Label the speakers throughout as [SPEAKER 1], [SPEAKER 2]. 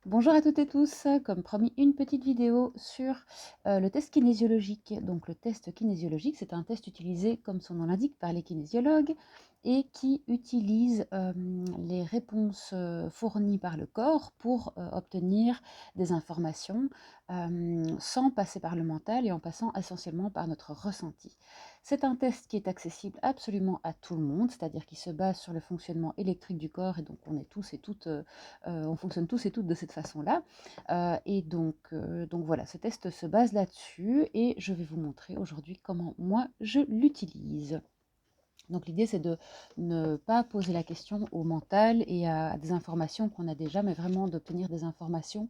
[SPEAKER 1] Bonjour à toutes et tous, comme promis une petite vidéo sur le test kinésiologique. Donc le test kinésiologique, c'est un test utilisé comme son nom l'indique par les kinésiologues et qui utilise les réponses fournies par le corps pour obtenir des informations sans passer par le mental et en passant essentiellement par notre ressenti. C'est un test qui est accessible absolument à tout le monde, c'est-à-dire qui se base sur le fonctionnement électrique du corps et donc on est tous et toutes on fonctionne tous et toutes de cette façon-là. Et donc voilà, ce test se base là-dessus et je vais vous montrer aujourd'hui comment moi je l'utilise. Donc l'idée c'est de ne pas poser la question au mental et à des informations qu'on a déjà, mais vraiment d'obtenir des informations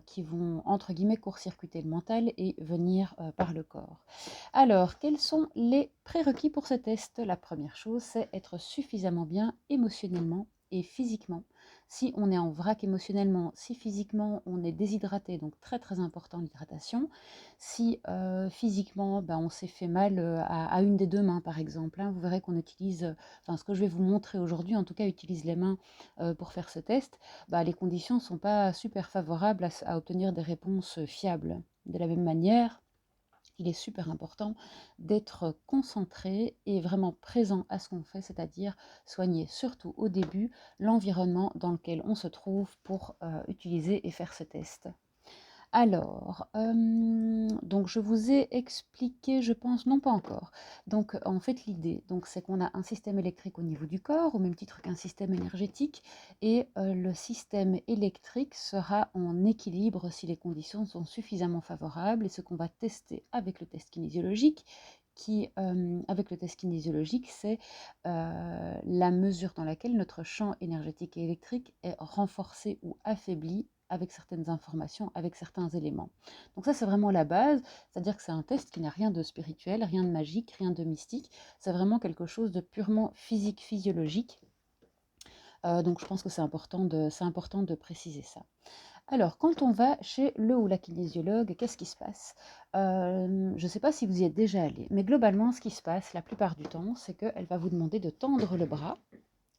[SPEAKER 1] qui vont entre guillemets court-circuiter le mental et venir par le corps. Alors, quels sont les prérequis pour ce test? La première chose, c'est être suffisamment bien émotionnellement et physiquement. Si on est en vrac émotionnellement, si physiquement on est déshydraté, donc très très important l'hydratation, si physiquement on s'est fait mal à une des deux mains par exemple, hein, vous verrez qu'on utilise, enfin ce que je vais vous montrer aujourd'hui en tout cas utilise les mains pour faire ce test, les conditions ne sont pas super favorables à obtenir des réponses fiables. De la même manière, il est super important d'être concentré et vraiment présent à ce qu'on fait, c'est-à-dire soigner surtout au début l'environnement dans lequel on se trouve pour utiliser et faire ce test. Alors, donc je vous ai expliqué, je pense, non pas encore. Donc en fait l'idée, donc c'est qu'on a un système électrique au niveau du corps, au même titre qu'un système énergétique, et le système électrique sera en équilibre si les conditions sont suffisamment favorables. Et ce qu'on va tester avec le test kinésiologique, c'est la mesure dans laquelle notre champ énergétique et électrique est renforcé ou affaibli avec certaines informations, avec certains éléments. Donc ça, c'est vraiment la base, c'est-à-dire que c'est un test qui n'a rien de spirituel, rien de magique, rien de mystique, c'est vraiment quelque chose de purement physique, physiologique. Donc je pense que c'est important de préciser ça. Alors, quand on va chez le ou la kinésiologue, qu'est-ce qui se passe? Je ne sais pas si vous y êtes déjà allé, mais globalement, ce qui se passe la plupart du temps, c'est qu'elle va vous demander de tendre le bras,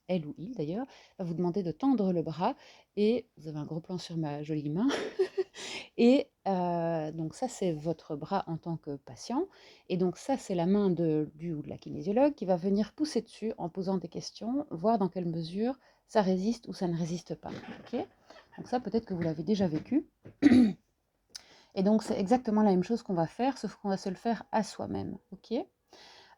[SPEAKER 1] elle ou il d'ailleurs, va vous demander de tendre le bras, et vous avez un gros plan sur ma jolie main, et donc ça, c'est votre bras en tant que patient, et donc ça, c'est la main du ou de la kinésiologue qui va venir pousser dessus en posant des questions, voir dans quelle mesure ça résiste ou ça ne résiste pas. Ok, donc ça, peut-être que vous l'avez déjà vécu. Et donc, c'est exactement la même chose qu'on va faire, sauf qu'on va se le faire à soi-même. Ok,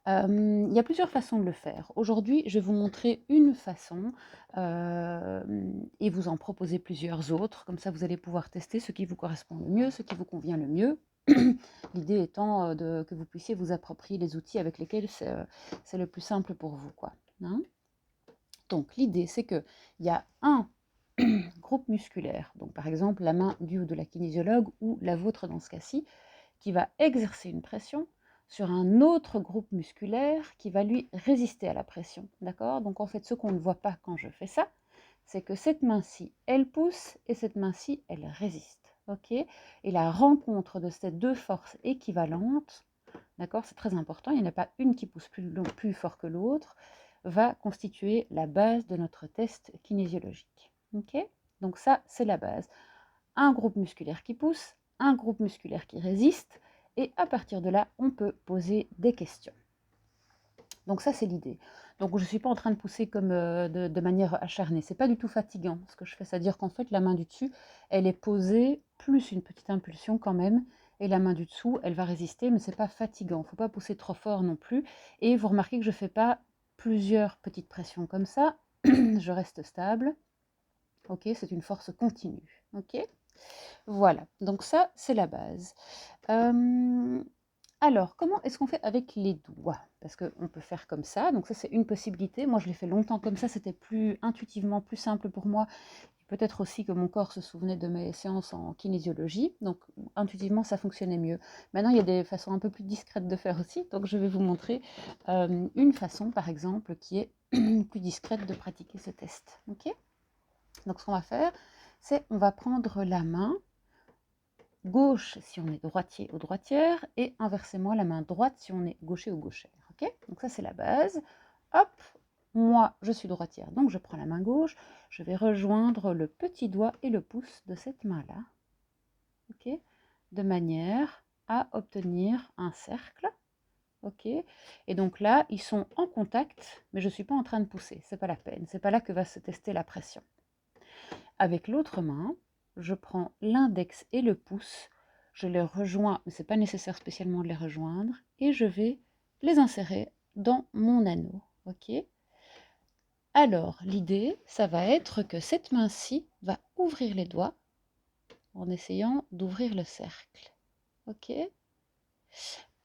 [SPEAKER 1] il y a plusieurs façons de le faire. Aujourd'hui, je vais vous montrer une façon et vous en proposer plusieurs autres. Comme ça, vous allez pouvoir tester ce qui vous correspond le mieux, ce qui vous convient le mieux. L'idée étant que vous puissiez vous approprier les outils avec lesquels c'est le plus simple pour vous, quoi. Hein. Donc, l'idée, c'est qu'il y a un groupe musculaire, donc par exemple la main du ou de la kinésiologue ou la vôtre dans ce cas-ci, qui va exercer une pression sur un autre groupe musculaire qui va lui résister à la pression. D'accord? Donc en fait, ce qu'on ne voit pas quand je fais ça, c'est que cette main-ci, elle pousse et cette main-ci, elle résiste. Ok? Et la rencontre de ces deux forces équivalentes, d'accord, c'est très important, il n'y en a pas une qui pousse plus fort que l'autre, va constituer la base de notre test kinésiologique. Ok? Donc ça, c'est la base. Un groupe musculaire qui pousse, un groupe musculaire qui résiste, et à partir de là, on peut poser des questions. Donc ça, c'est l'idée. Donc je ne suis pas en train de pousser comme de manière acharnée. C'est pas du tout fatigant ce que je fais. C'est-à-dire qu'en fait, la main du dessus, elle est posée, plus une petite impulsion quand même. Et la main du dessous, elle va résister, mais c'est pas fatigant. Il ne faut pas pousser trop fort non plus. Et vous remarquez que je ne fais pas plusieurs petites pressions comme ça. Je reste stable. Ok, c'est une force continue. Ok, voilà. Donc ça, c'est la base. Alors, comment est-ce qu'on fait avec les doigts? Parce qu'on peut faire comme ça, donc ça c'est une possibilité. Moi je l'ai fait longtemps comme ça, c'était plus intuitivement plus simple pour moi. Peut-être aussi que mon corps se souvenait de mes séances en kinésiologie, donc intuitivement ça fonctionnait mieux. Maintenant il y a des façons un peu plus discrètes de faire aussi, donc je vais vous montrer une façon par exemple qui est plus discrète de pratiquer ce test. Ok, donc ce qu'on va faire, c'est on va prendre la main gauche si on est droitier ou droitière, et inversement la main droite si on est gaucher ou gauchère. Ok, donc ça c'est la base. Hop, moi, je suis droitière, donc je prends la main gauche, je vais rejoindre le petit doigt et le pouce de cette main-là, ok, de manière à obtenir un cercle, ok. Et donc là, ils sont en contact, mais je ne suis pas en train de pousser, c'est pas la peine, c'est pas là que va se tester la pression. Avec l'autre main, je prends l'index et le pouce, je les rejoins, mais c'est pas nécessaire spécialement de les rejoindre, et je vais les insérer dans mon anneau, ok. Alors, l'idée, ça va être que cette main-ci va ouvrir les doigts en essayant d'ouvrir le cercle. Ok?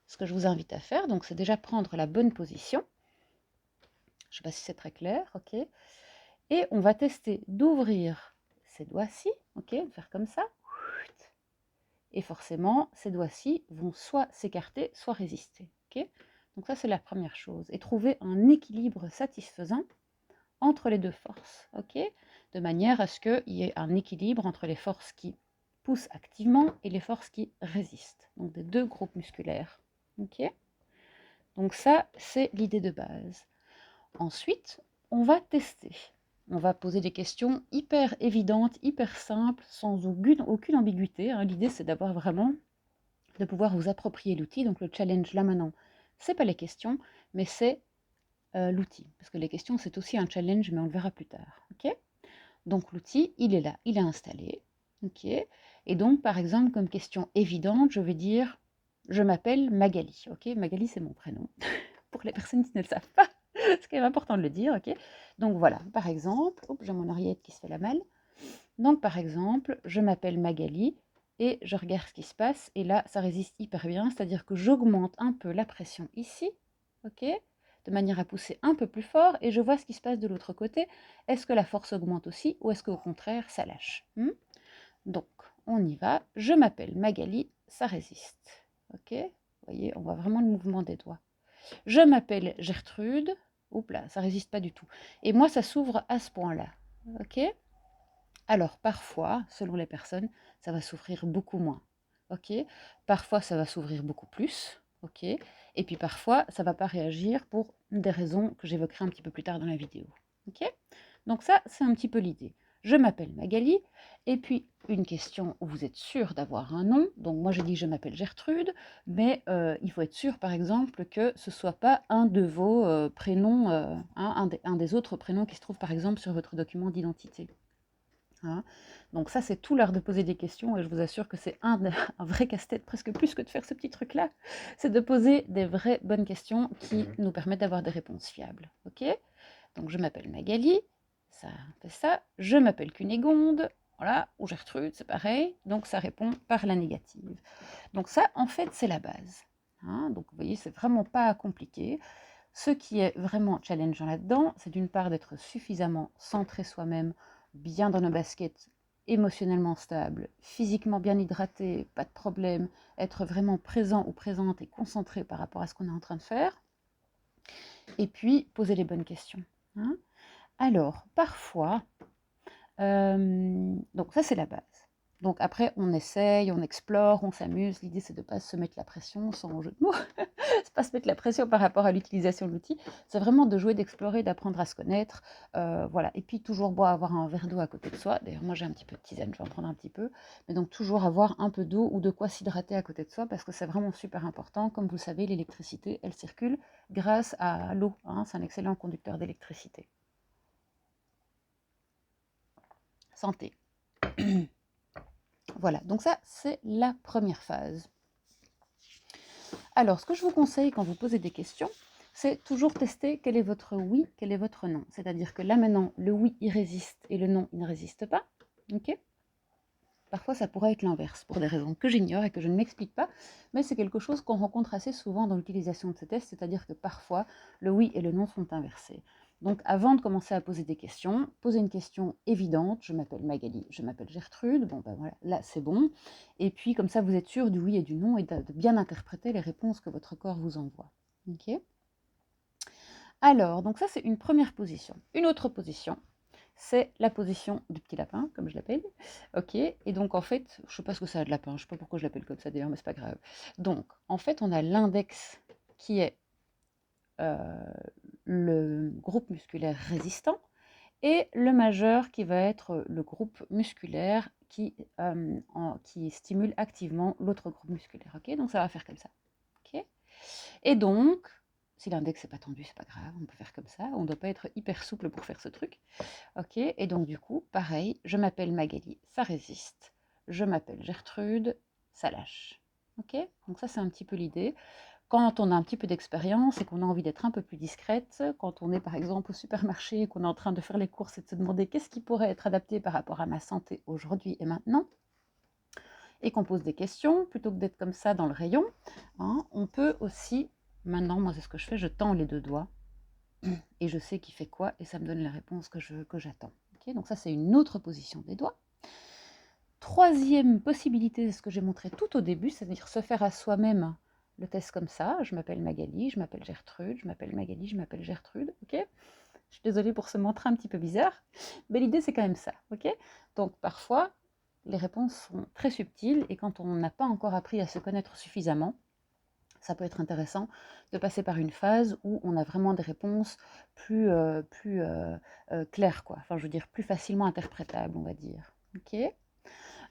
[SPEAKER 1] Ce que je vous invite à faire, donc, c'est déjà prendre la bonne position. Je ne sais pas si c'est très clair, ok? Et on va tester d'ouvrir ces doigts-ci, ok? Faire comme ça. Et forcément, ces doigts-ci vont soit s'écarter, soit résister, ok? Donc ça, c'est la première chose. Et trouver un équilibre satisfaisant entre les deux forces, ok, de manière à ce qu'il y ait un équilibre entre les forces qui poussent activement et les forces qui résistent, donc des deux groupes musculaires, ok. Donc ça, c'est l'idée de base. Ensuite, on va tester. On va poser des questions hyper évidentes, hyper simples, sans aucune ambiguïté, hein. L'idée, c'est d'avoir vraiment, de pouvoir vous approprier l'outil. Donc le challenge, là maintenant, c'est pas les questions, mais c'est l'outil, parce que les questions, c'est aussi un challenge, mais on le verra plus tard, ok. Donc l'outil, il est là, il est installé, ok. Et donc, par exemple, comme question évidente, je vais dire, je m'appelle Magali, ok. Magali, c'est mon prénom, pour les personnes qui ne le savent pas, c'est quand même important de le dire, ok. Donc voilà, par exemple, j'ai mon oreillette qui se fait la malle. Donc par exemple, je m'appelle Magali, et je regarde ce qui se passe, et là, ça résiste hyper bien, c'est-à-dire que j'augmente un peu la pression ici, ok, de manière à pousser un peu plus fort, et je vois ce qui se passe de l'autre côté. Est-ce que la force augmente aussi, ou est-ce qu'au contraire, ça lâche? Donc, on y va. Je m'appelle Magali, ça résiste. Ok? Vous voyez, on voit vraiment le mouvement des doigts. Je m'appelle Gertrude. Oups là, ça résiste pas du tout. Et moi, ça s'ouvre à ce point-là. Ok? Alors, parfois, selon les personnes, ça va s'ouvrir beaucoup moins. Ok? Parfois, ça va s'ouvrir beaucoup plus. Ok? Et puis parfois, ça ne va pas réagir pour des raisons que j'évoquerai un petit peu plus tard dans la vidéo. Ok? Donc ça, c'est un petit peu l'idée. Je m'appelle Magali, et puis une question où vous êtes sûr d'avoir un nom. Donc moi, j'ai dit je m'appelle Gertrude, mais il faut être sûr, par exemple, que ce ne soit pas un de vos prénoms, un des autres prénoms qui se trouve, par exemple, sur votre document d'identité. Hein. Donc ça, c'est tout l'art de poser des questions, et je vous assure que c'est un vrai casse-tête, presque plus que de faire ce petit truc-là, c'est de poser des vraies bonnes questions qui nous permettent d'avoir des réponses fiables. Ok? Donc je m'appelle Magali, ça fait ça. Je m'appelle Cunégonde, voilà, ou Gertrude, c'est pareil. Donc ça répond par la négative. Donc ça, en fait, c'est la base. Hein. Donc vous voyez, c'est vraiment pas compliqué. Ce qui est vraiment challengeant là-dedans, c'est d'une part d'être suffisamment centré soi-même, bien dans nos baskets, émotionnellement stable, physiquement bien hydraté, pas de problème, être vraiment présent ou présente et concentré par rapport à ce qu'on est en train de faire, et puis poser les bonnes questions. Hein. Alors, parfois, donc ça c'est la base. Donc après, on essaye, on explore, on s'amuse. L'idée, c'est de ne pas se mettre la pression, sans jeu de mots. C'est pas se mettre la pression par rapport à l'utilisation de l'outil. C'est vraiment de jouer, d'explorer, d'apprendre à se connaître. Voilà. Et puis, toujours avoir un verre d'eau à côté de soi. D'ailleurs, moi, j'ai un petit peu de tisane, je vais en prendre un petit peu. Mais donc, toujours avoir un peu d'eau ou de quoi s'hydrater à côté de soi, parce que c'est vraiment super important. Comme vous le savez, l'électricité, elle circule grâce à l'eau. Hein. C'est un excellent conducteur d'électricité. Santé. Voilà, donc ça, c'est la première phase. Alors, ce que je vous conseille quand vous posez des questions, c'est toujours tester quel est votre oui, quel est votre non. C'est-à-dire que là, maintenant, le oui, il résiste et le non, il ne résiste pas. Ok ? Parfois, ça pourrait être l'inverse, pour des raisons que j'ignore et que je ne m'explique pas, mais c'est quelque chose qu'on rencontre assez souvent dans l'utilisation de ces tests, c'est-à-dire que parfois, le oui et le non sont inversés. Donc, avant de commencer à poser des questions, posez une question évidente. Je m'appelle Magali, je m'appelle Gertrude. Bon, ben voilà, là, c'est bon. Et puis, comme ça, vous êtes sûr du oui et du non et de bien interpréter les réponses que votre corps vous envoie. Ok ? Alors, donc ça, c'est une première position. Une autre position, c'est la position du petit lapin, comme je l'appelle. Ok, et donc en fait, je ne sais pas ce que ça a de lapin, je ne sais pas pourquoi je l'appelle comme ça d'ailleurs, mais c'est pas grave. Donc, en fait, on a l'index qui est le groupe musculaire résistant, et le majeur qui va être le groupe musculaire qui stimule activement l'autre groupe musculaire. Ok, donc ça va faire comme ça. Ok, et donc, si l'index n'est pas tendu, c'est pas grave, on peut faire comme ça. On ne doit pas être hyper souple pour faire ce truc. Ok, et donc du coup, pareil, je m'appelle Magali, ça résiste. Je m'appelle Gertrude, ça lâche. Ok, donc ça c'est un petit peu l'idée. Quand on a un petit peu d'expérience et qu'on a envie d'être un peu plus discrète, quand on est par exemple au supermarché et qu'on est en train de faire les courses et de se demander qu'est-ce qui pourrait être adapté par rapport à ma santé aujourd'hui et maintenant, et qu'on pose des questions, plutôt que d'être comme ça dans le rayon, hein, on peut aussi, maintenant moi c'est ce que je fais, je tends les deux doigts et je sais qui fait quoi et ça me donne les réponses que j'attends. Okay, donc ça c'est une autre position des doigts. Troisième possibilité, c'est ce que j'ai montré tout au début, c'est-à-dire se faire à soi-même le test comme ça. Je m'appelle Magali, je m'appelle Gertrude, je m'appelle Magali, je m'appelle Gertrude. Ok, je suis désolée pour ce mantra un petit peu bizarre, mais l'idée c'est quand même ça. Ok, donc parfois les réponses sont très subtiles et quand on n'a pas encore appris à se connaître suffisamment, ça peut être intéressant de passer par une phase où on a vraiment des réponses plus claires, quoi. Enfin, je veux dire, plus facilement interprétables, on va dire. Ok.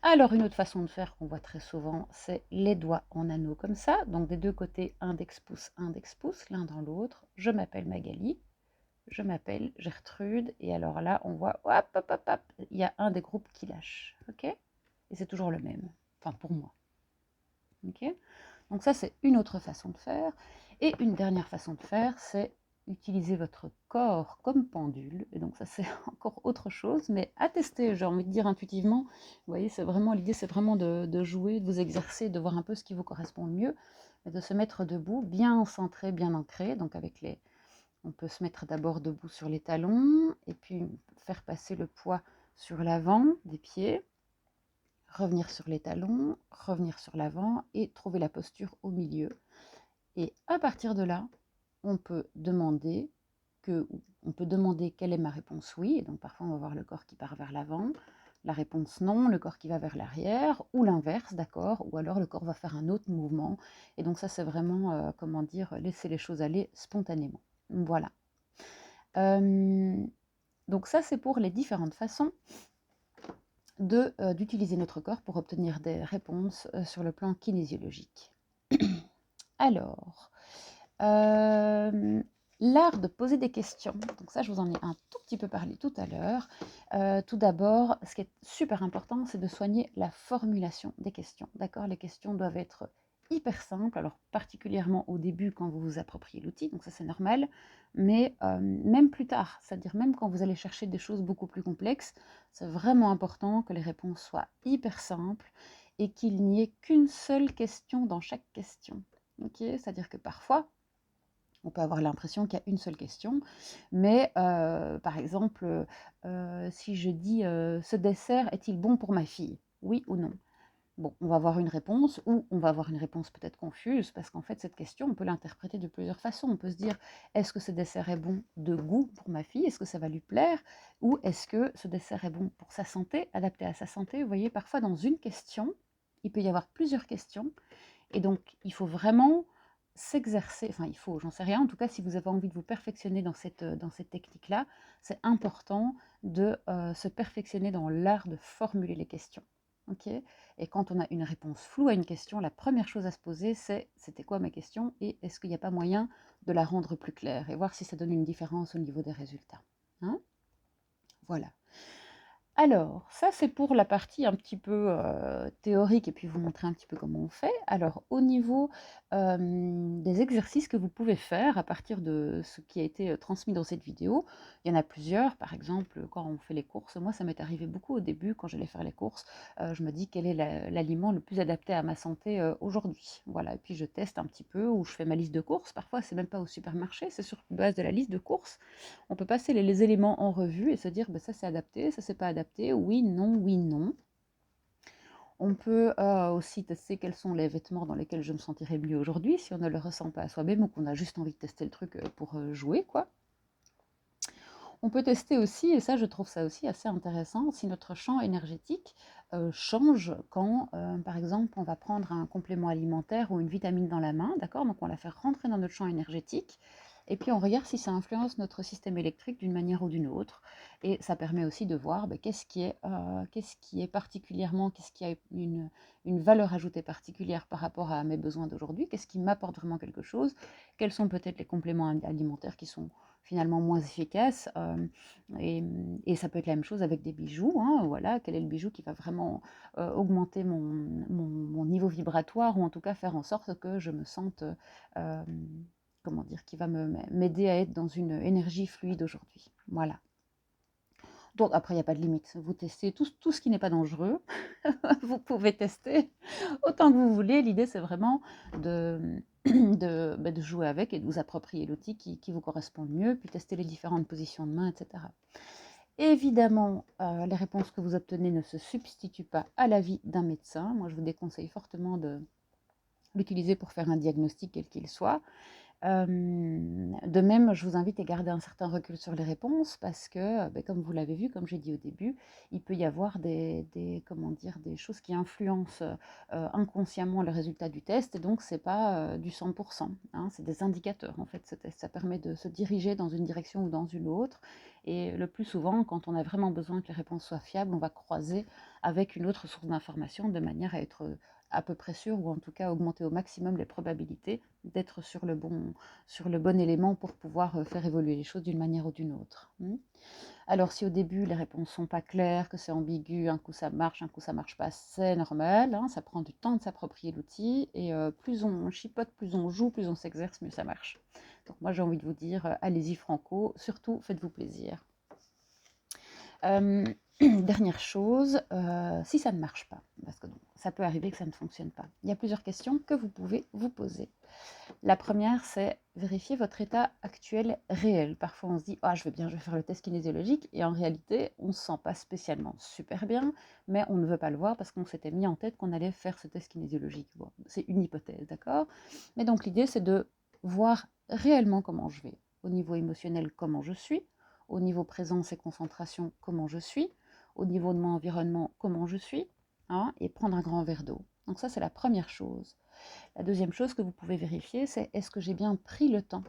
[SPEAKER 1] Alors, une autre façon de faire qu'on voit très souvent, c'est les doigts en anneau comme ça. Donc, des deux côtés, index pouce, l'un dans l'autre. Je m'appelle Magali, je m'appelle Gertrude. Et alors là, on voit, hop, hop, hop, hop, il y a un des groupes qui lâche. Ok. Et c'est toujours le même. Enfin, pour moi. Ok. Donc ça, c'est une autre façon de faire. Et une dernière façon de faire, c'est utiliser votre corps comme pendule. Et donc ça, c'est encore autre chose, mais à tester, j'ai envie de dire intuitivement. Vous voyez, c'est vraiment l'idée, c'est vraiment de jouer, de vous exercer, de voir un peu ce qui vous correspond le mieux, et de se mettre debout, bien centré, bien ancré. Donc on peut se mettre d'abord debout sur les talons, et puis faire passer le poids sur l'avant des pieds, revenir sur les talons, revenir sur l'avant et trouver la posture au milieu. Et à partir de là, on peut demander quelle est ma réponse oui, et donc parfois on va voir le corps qui part vers l'avant, la réponse non, le corps qui va vers l'arrière, ou l'inverse, d'accord, ou alors le corps va faire un autre mouvement, et donc ça c'est vraiment, comment dire, laisser les choses aller spontanément. Voilà. Donc ça c'est pour les différentes façons d'utiliser notre corps pour obtenir des réponses sur le plan kinésiologique. Alors, l'art de poser des questions. Donc ça, je vous en ai un tout petit peu parlé tout à l'heure. Tout d'abord, ce qui est super important, c'est de soigner la formulation des questions. D'accord? Les questions doivent être hyper simples, alors particulièrement au début quand vous vous appropriez l'outil, donc ça c'est normal, mais même plus tard, c'est-à-dire même quand vous allez chercher des choses beaucoup plus complexes, c'est vraiment important que les réponses soient hyper simples et qu'il n'y ait qu'une seule question dans chaque question. Okay, c'est-à-dire que parfois, on peut avoir l'impression qu'il y a une seule question, mais par exemple, si je dis ce dessert est-il bon pour ma fille? Oui ou non? Bon, on va avoir une réponse, ou on va avoir une réponse peut-être confuse, parce qu'en fait, cette question, on peut l'interpréter de plusieurs façons. On peut se dire, est-ce que ce dessert est bon de goût pour ma fille? Est-ce que ça va lui plaire? Ou est-ce que ce dessert est bon pour sa santé, adapté à sa santé? Vous voyez, parfois dans une question, il peut y avoir plusieurs questions, et donc il faut vraiment s'exercer, enfin il faut, j'en sais rien, en tout cas si vous avez envie de vous perfectionner dans cette technique-là, c'est important de se perfectionner dans l'art de formuler les questions. Okay, et quand on a une réponse floue à une question, la première chose à se poser, c'est c'était quoi ma question et est-ce qu'il n'y a pas moyen de la rendre plus claire et voir si ça donne une différence au niveau des résultats. Hein, voilà. Alors, ça c'est pour la partie un petit peu théorique et puis vous montrer un petit peu comment on fait. Alors, au niveau des exercices que vous pouvez faire à partir de ce qui a été transmis dans cette vidéo, il y en a plusieurs. Par exemple, quand on fait les courses, moi ça m'est arrivé beaucoup au début quand j'allais faire les courses, je me dis quel est l'aliment le plus adapté à ma santé aujourd'hui. Voilà, et puis je teste un petit peu ou je fais ma liste de courses. Parfois, c'est même pas au supermarché, c'est sur base de la liste de courses. On peut passer les éléments en revue et se dire bah, ça c'est adapté, ça c'est pas adapté, oui, non, oui, non. On peut aussi tester quels sont les vêtements dans lesquels je me sentirais mieux aujourd'hui, si on ne le ressent pas à soi-même ou qu'on a juste envie de tester le truc pour jouer, quoi. On peut tester aussi, et ça je trouve ça aussi assez intéressant, si notre champ énergétique change quand, par exemple, on va prendre un complément alimentaire ou une vitamine dans la main, d'accord? Donc on la fait rentrer dans notre champ énergétique, et puis on regarde si ça influence notre système électrique d'une manière ou d'une autre. Et ça permet aussi de voir qu'est-ce qui est particulièrement, qu'est-ce qui a une valeur ajoutée particulière par rapport à mes besoins d'aujourd'hui, qu'est-ce qui m'apporte vraiment quelque chose, quels sont peut-être les compléments alimentaires qui sont finalement moins efficaces. Et ça peut être la même chose avec des bijoux, hein, voilà, quel est le bijou qui va vraiment augmenter mon niveau vibratoire, ou en tout cas faire en sorte que je me sente, euh, comment dire, qui va m'aider à être dans une énergie fluide aujourd'hui. Voilà. Donc après, il n'y a pas de limite. Vous testez tout ce qui n'est pas dangereux. Vous pouvez tester autant que vous voulez. L'idée, c'est vraiment de, de jouer avec et de vous approprier l'outil qui vous correspond le mieux, puis tester les différentes positions de main, etc. Évidemment, les réponses que vous obtenez ne se substituent pas à l'avis d'un médecin. Moi, je vous déconseille fortement de l'utiliser pour faire un diagnostic quel qu'il soit. De même, je vous invite à garder un certain recul sur les réponses parce que, comme vous l'avez vu, comme j'ai dit au début, il peut y avoir comment dire, des choses qui influencent inconsciemment le résultat du test, et donc c'est pas du 100%, hein, c'est des indicateurs en fait, ce test. Ça permet de se diriger dans une direction ou dans une autre, et le plus souvent, quand on a vraiment besoin que les réponses soient fiables, on va croiser avec une autre source d'information de manière à être à peu près sûr, ou en tout cas augmenter au maximum les probabilités d'être sur le bon élément pour pouvoir faire évoluer les choses d'une manière ou d'une autre. Alors si au début les réponses sont pas claires, que c'est ambigu, un coup ça marche, un coup ça marche pas, c'est normal, hein, ça prend du temps de s'approprier l'outil, et plus on chipote, plus on joue, plus on s'exerce, mieux ça marche. Donc moi j'ai envie de vous dire, allez-y franco, surtout faites-vous plaisir. Dernière chose, si ça ne marche pas, parce que ça peut arriver que ça ne fonctionne pas, il y a plusieurs questions que vous pouvez vous poser. La première, c'est vérifier votre état actuel réel. Parfois, on se dit « Ah, je vais faire le test kinésiologique », et en réalité, on ne se sent pas spécialement super bien, mais on ne veut pas le voir parce qu'on s'était mis en tête qu'on allait faire ce test kinésiologique. Bon, c'est une hypothèse, d'accord? Mais donc, l'idée, c'est de voir réellement comment je vais, au niveau émotionnel, comment je suis, au niveau présence et concentration, comment je suis, au niveau de mon environnement, comment je suis, hein, et prendre un grand verre d'eau. Donc ça, c'est la première chose. La deuxième chose que vous pouvez vérifier, c'est est-ce que j'ai bien pris le temps?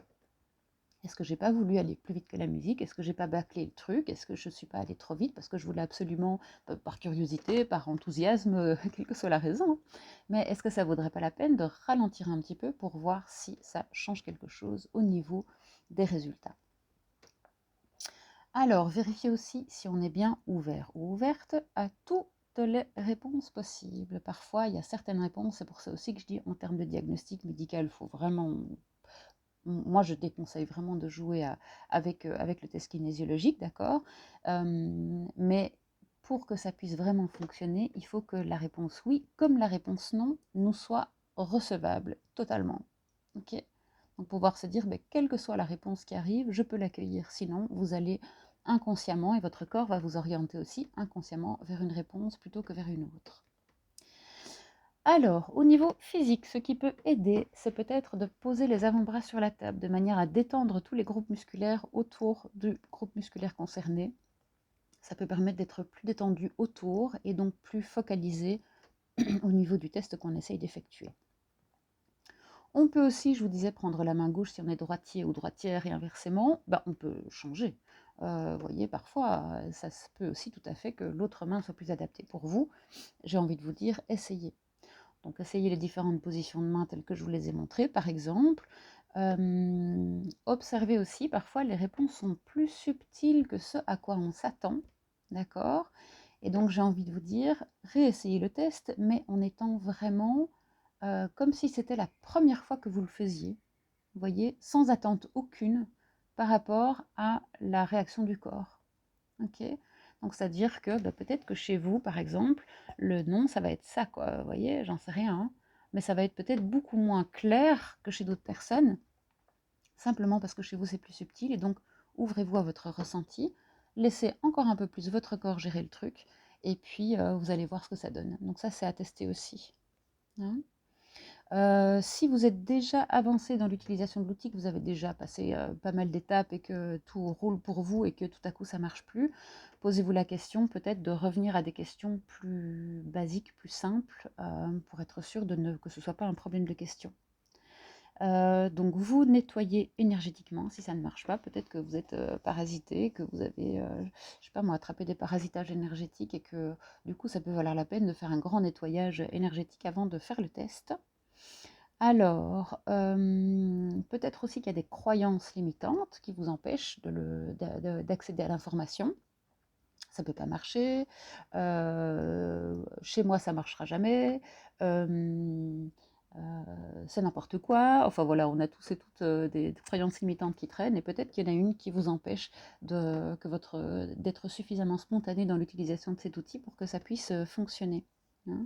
[SPEAKER 1] Est-ce que j'ai pas voulu aller plus vite que la musique? Est-ce que j'ai pas bâclé le truc? Est-ce que je suis pas allée trop vite parce que je voulais absolument, par curiosité, par enthousiasme, quelle que soit la raison, hein. Mais est-ce que ça vaudrait pas la peine de ralentir un petit peu pour voir si ça change quelque chose au niveau des résultats? Alors, vérifiez aussi si on est bien ouvert ou ouverte à toutes les réponses possibles. Parfois, il y a certaines réponses, c'est pour ça aussi que je dis en termes de diagnostic médical, il faut vraiment... Moi, je déconseille vraiment de jouer avec le test kinésiologique, d'accord. Mais pour que ça puisse vraiment fonctionner, il faut que la réponse oui, comme la réponse non, nous soit recevable totalement. Ok. Donc pouvoir se dire, quelle que soit la réponse qui arrive, je peux l'accueillir. Sinon, vous allez inconsciemment, et votre corps va vous orienter aussi inconsciemment vers une réponse plutôt que vers une autre. Alors, au niveau physique, ce qui peut aider, c'est peut-être de poser les avant-bras sur la table de manière à détendre tous les groupes musculaires autour du groupe musculaire concerné. Ça peut permettre d'être plus détendu autour et donc plus focalisé au niveau du test qu'on essaye d'effectuer. On peut aussi, je vous disais, prendre la main gauche si on est droitier ou droitière, et inversement, on peut changer. Vous voyez, parfois, ça se peut aussi tout à fait que l'autre main soit plus adaptée pour vous. J'ai envie de vous dire, essayez. Donc essayez les différentes positions de main telles que je vous les ai montrées, par exemple. Observez aussi, parfois les réponses sont plus subtiles que ce à quoi on s'attend, d'accord? Et donc j'ai envie de vous dire, réessayez le test, mais en étant vraiment comme si c'était la première fois que vous le faisiez, vous voyez, sans attente aucune par rapport à la réaction du corps. Ok. Donc, c'est-à-dire que peut-être que chez vous, par exemple, le non, ça va être ça, quoi. Vous voyez, j'en sais rien, hein. Mais ça va être peut-être beaucoup moins clair que chez d'autres personnes, simplement parce que chez vous, c'est plus subtil. Et donc, ouvrez-vous à votre ressenti, laissez encore un peu plus votre corps gérer le truc, et puis vous allez voir ce que ça donne. Donc ça, c'est à tester aussi, hein. Si vous êtes déjà avancé dans l'utilisation de l'outil, que vous avez déjà passé pas mal d'étapes et que tout roule pour vous et que tout à coup ça ne marche plus, posez-vous la question peut-être de revenir à des questions plus basiques, plus simples, pour être sûr que ce ne soit pas un problème de question. Donc vous nettoyez énergétiquement si ça ne marche pas. Peut-être que vous êtes parasité, que vous avez, je sais pas moi, attrapé des parasitages énergétiques et que du coup ça peut valoir la peine de faire un grand nettoyage énergétique avant de faire le test. Alors, peut-être aussi qu'il y a des croyances limitantes qui vous empêchent d'accéder à l'information. Ça peut pas marcher, chez moi ça marchera jamais, hem, c'est n'importe quoi. Enfin voilà, on a tous et toutes, des croyances limitantes qui traînent et peut-être qu'il y en a une qui vous empêche d'être suffisamment spontané dans l'utilisation de cet outil pour que ça puisse, fonctionner, hein.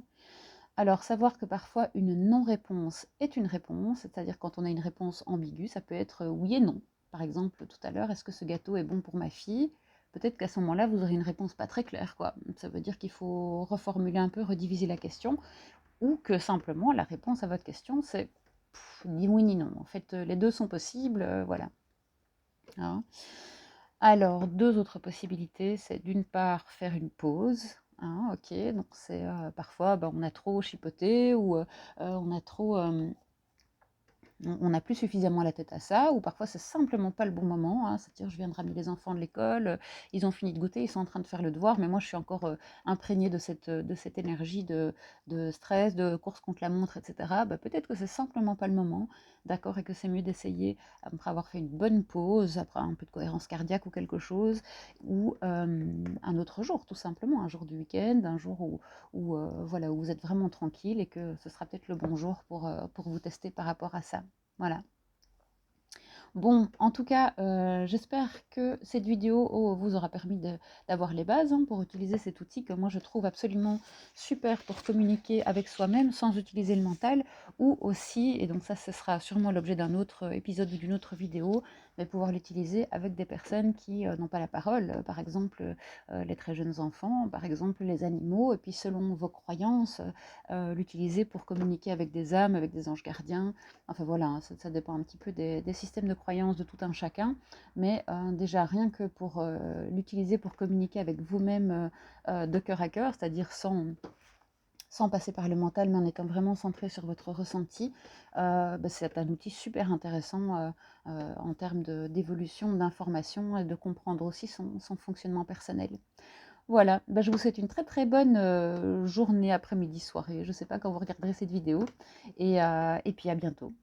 [SPEAKER 1] Alors savoir que parfois une non-réponse est une réponse, c'est-à-dire quand on a une réponse ambiguë, ça peut être, oui et non. Par exemple, tout à l'heure: «Est-ce que ce gâteau est bon pour ma fille?» Peut-être qu'à ce moment-là, vous aurez une réponse pas très claire, quoi. Ça veut dire qu'il faut reformuler un peu, rediviser la question, ou que simplement la réponse à votre question, c'est ni oui ni non. En fait, les 2 sont possibles, voilà, hein. Alors 2 autres possibilités, c'est d'une part faire une pause, hein, OK, donc c'est, parfois, on a trop chipoté ou, on a trop, on n'a plus suffisamment la tête à ça, ou parfois c'est simplement pas le bon moment, hein. C'est-à-dire je viens de ramener les enfants de l'école, ils ont fini de goûter, ils sont en train de faire le devoir, mais moi je suis encore imprégnée de cette énergie de stress, de course contre la montre, etc. Peut-être que c'est simplement pas le moment, d'accord, et que c'est mieux d'essayer, après avoir fait une bonne pause, après un peu de cohérence cardiaque ou quelque chose, ou un autre jour, tout simplement, un jour du week-end, un jour où, voilà, où vous êtes vraiment tranquille et que ce sera peut-être le bon jour pour vous tester par rapport à ça. Voilà. Bon, en tout cas, j'espère que cette vidéo vous aura permis d'avoir les bases, hein, pour utiliser cet outil que moi je trouve absolument super pour communiquer avec soi-même sans utiliser le mental, ou aussi, et donc ça ce sera sûrement l'objet d'un autre épisode ou d'une autre vidéo, mais pouvoir l'utiliser avec des personnes qui n'ont pas la parole, par exemple les très jeunes enfants, par exemple les animaux, et puis selon vos croyances, l'utiliser pour communiquer avec des âmes, avec des anges gardiens. Enfin voilà, hein, ça dépend un petit peu des systèmes de croyances de tout un chacun, mais déjà rien que pour l'utiliser pour communiquer avec vous-même de cœur à cœur, c'est-à-dire sans passer par le mental, mais en étant vraiment centré sur votre ressenti, c'est un outil super intéressant en termes d'évolution, d'information et de comprendre aussi son fonctionnement personnel. Voilà, je vous souhaite une très très bonne journée, après-midi, soirée, je ne sais pas quand vous regarderez cette vidéo, et puis à bientôt.